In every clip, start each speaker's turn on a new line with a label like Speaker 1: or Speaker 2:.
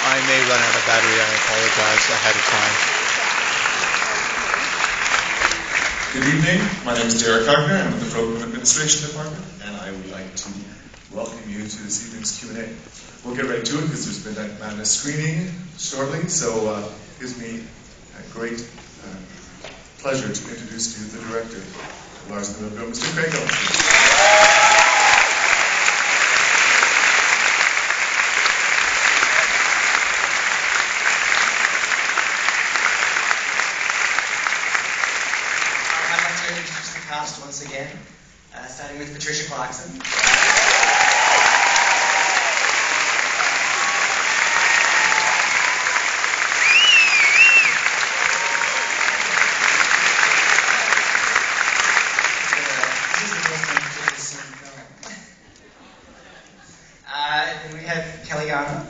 Speaker 1: I may run out of battery. I apologize ahead of time.
Speaker 2: Good evening. My name is Derek Hagner. I'm with the Program Administration Department, and I would like to welcome you to this evening's Q&A. We'll get right to it because there's been Midnight Madness screening shortly, so it gives me a great pleasure to introduce to you the director, Lars, Mr. Craig.
Speaker 3: Once again, starting with Patricia Clarkson. Then we have Kelly Garner.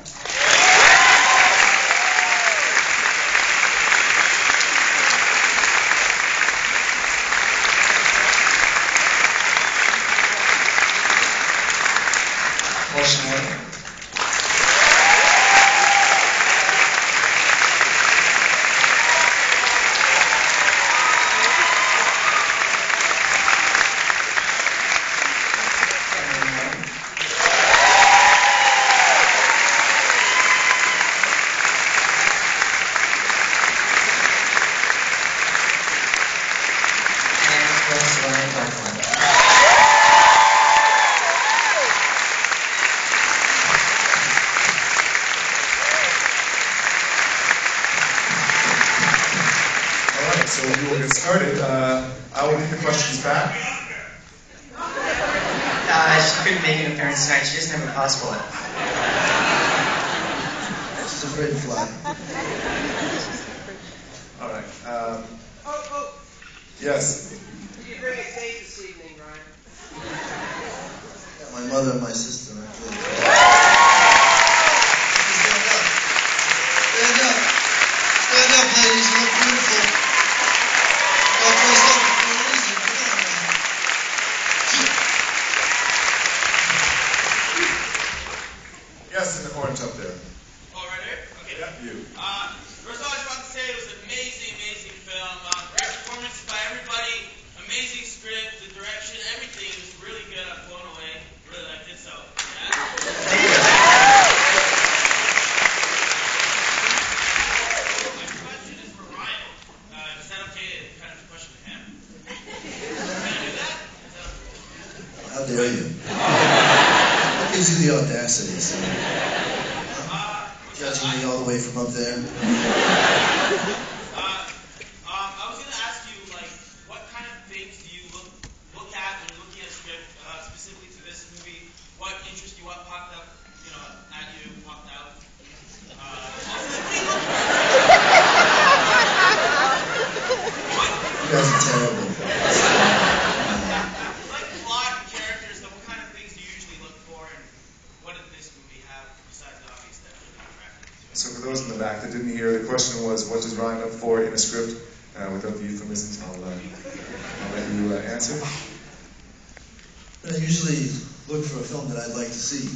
Speaker 2: So we will get started. I will read the questions back.
Speaker 3: She couldn't make an appearance tonight. She doesn't have a passport.
Speaker 4: She's afraid to fly.
Speaker 2: All right. Yes.
Speaker 5: Did you bring a date this evening, Ryan?
Speaker 4: Yeah, my mother and my sister, actually. Stand up. Stand up, ladies. You look beautiful.
Speaker 2: Yes, in the orange up there.
Speaker 6: Oh, right there? Okay.
Speaker 2: Yeah, you.
Speaker 6: First of all, I just want to say it was an amazing, amazing film. Great performance by everybody. Amazing script, the direction, everything was really good. I'm blown away. Really liked it, so yeah. My question is for Ryan. Is that okay? Kind of a question to him. Can I do that? Is that okay?
Speaker 4: How dare you? What gives you the audacity, son? Judging me all the way from up there?
Speaker 6: I was going to ask you, like, what kind of things do you look at when looking at a script, specifically to this movie? What interests you? What popped up, at you, popped out?
Speaker 4: You guys are terrible.
Speaker 6: Like plot and characters, what kind of things do you usually look for, and what did this movie have besides the obvious that really attracted you to it?
Speaker 2: So for those in the back that didn't hear, the question was, what does Ryan look for in a script? Without the euphemisms, I'll let you answer.
Speaker 4: I usually look for a film that I'd like to see,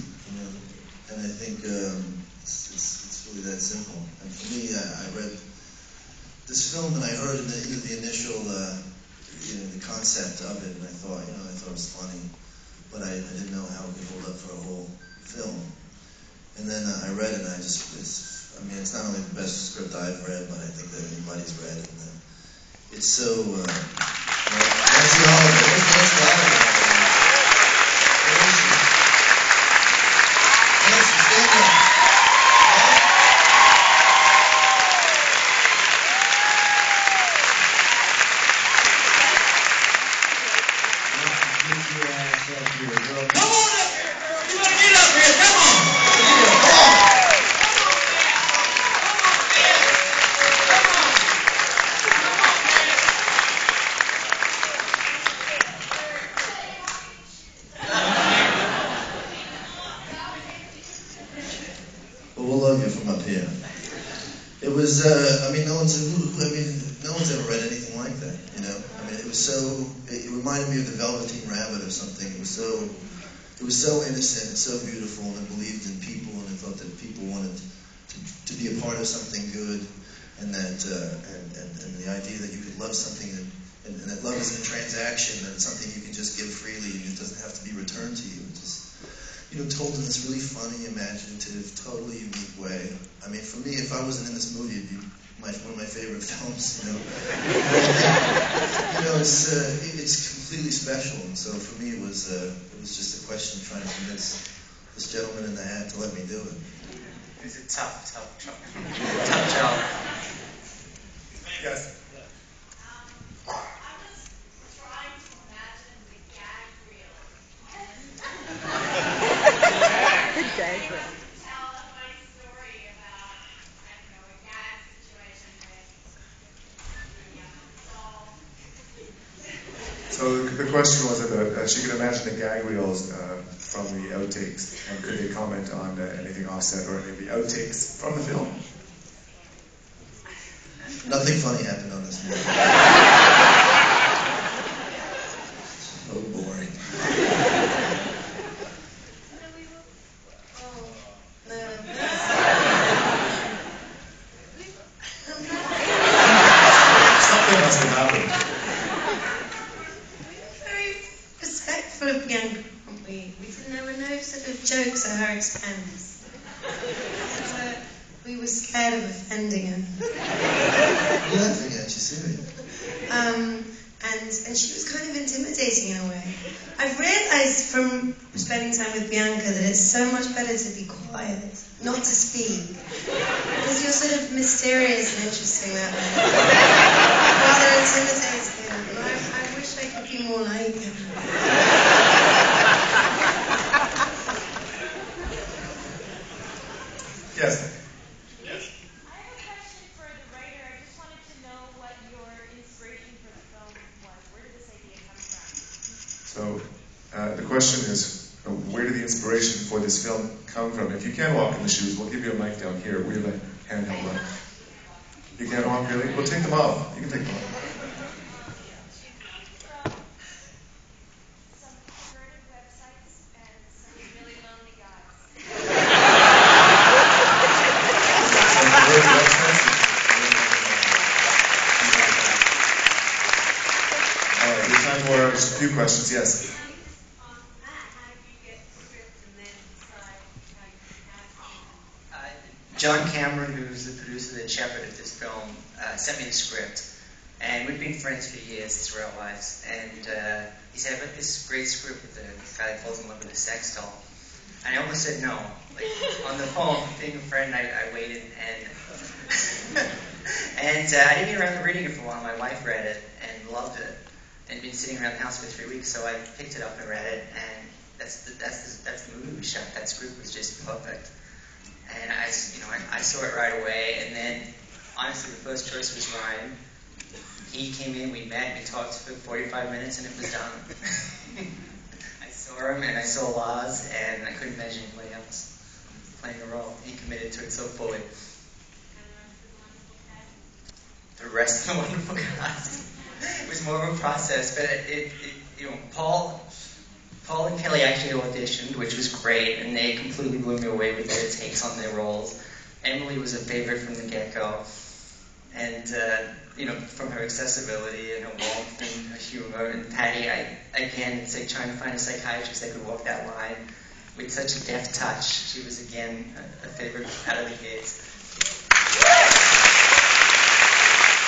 Speaker 4: and I think it's really that simple. And for me, I read this film and I heard the initial, the concept of it, and I thought it was funny, but I didn't know how it could hold up for a whole film. And then I read it, and it's not only the best script I've read, but I think that anybody's read it. And it's so, that's the Oliver. What's the Oliver? Stand up. Come on up here, girl. You better get up here. Come on. Come on. Well, we'll love you from up here. It was, no one's ever read anything like that, it was so, it reminded me of the Velveteen Rabbit or something. It was so innocent and so beautiful, and it believed in people, and I thought that people wanted to a part of something good, and that and the idea that you could love something and that love isn't a transaction, that it's something you can just give freely and it doesn't have to be returned to you. It's just, told in this really funny, imaginative, totally unique way. I mean, for me, if I wasn't in this movie, it'd be one of my favorite films. It's completely special. And so for me, it was just a question of trying to convince this gentleman in the hat to let me do it.
Speaker 3: It was a tough job.
Speaker 2: Yes.
Speaker 7: I was trying to imagine the gag reel.
Speaker 5: Good gag reel.
Speaker 7: Tell a funny story about, I don't know, a gag situation with the doll.
Speaker 2: So the question was about she could imagine the gag reels from the outtakes, and could they comment on anything offset or any of the outtakes from the film?
Speaker 4: Nothing funny happened on this movie. So boring.
Speaker 2: Something must have happened.
Speaker 8: We were very respectful of Bianca, weren't we? There were no sort of jokes at her expense. We were scared of offending her.
Speaker 4: You're laughing at, she's serious.
Speaker 8: And she was kind of intimidating in a way. I've realised from spending time with Bianca that it's so much better to be quiet, not to speak. Because you're sort of mysterious and interesting that way. Rather intimidating. And I wish I could be more like her.
Speaker 2: Yes.
Speaker 7: I have a question for the writer. I just wanted to know what your inspiration for the film was. Where did this idea come from?
Speaker 2: So the question is, where did the inspiration for this film come from? If you can walk in the shoes, we'll give you a mic down here. We have a handheld one. You can't walk, really? We'll take them off. You can take them off.
Speaker 7: Some converted websites and some really lonely guys.
Speaker 2: All right, we have time for just a few questions. Yes.
Speaker 7: How did you get the script and then decide how you cast it?
Speaker 3: John Cameron, who's the producer that shepherded this film, sent me the script. And we've been friends for years through our lives. And he said, I've got this great script with a guy that falls in love with a sex doll. And I almost said no. Like, on the phone, being a friend, I waited. And I didn't get around to reading it for a while. My wife read it and loved it. And been sitting around the house for 3 weeks, so I picked it up and read it. And that's the movie we shot. That script was just perfect. And I saw it right away. And then, honestly, the first choice was Ryan. He came in, we met, we talked for 45 minutes, and it was done. I saw him, and I saw Lars, and I couldn't imagine anybody else playing the role. He committed to it so fully. The rest of the wonderful cast. It was more of a process, but Paul and Kelly actually auditioned, which was great, and they completely blew me away with their takes on their roles. Emily was a favorite from the get-go, and from her accessibility and her warmth and her humor. And Patty, it's like trying to find a psychiatrist that could walk that line with such a deft touch. She was again a favorite out of the gates.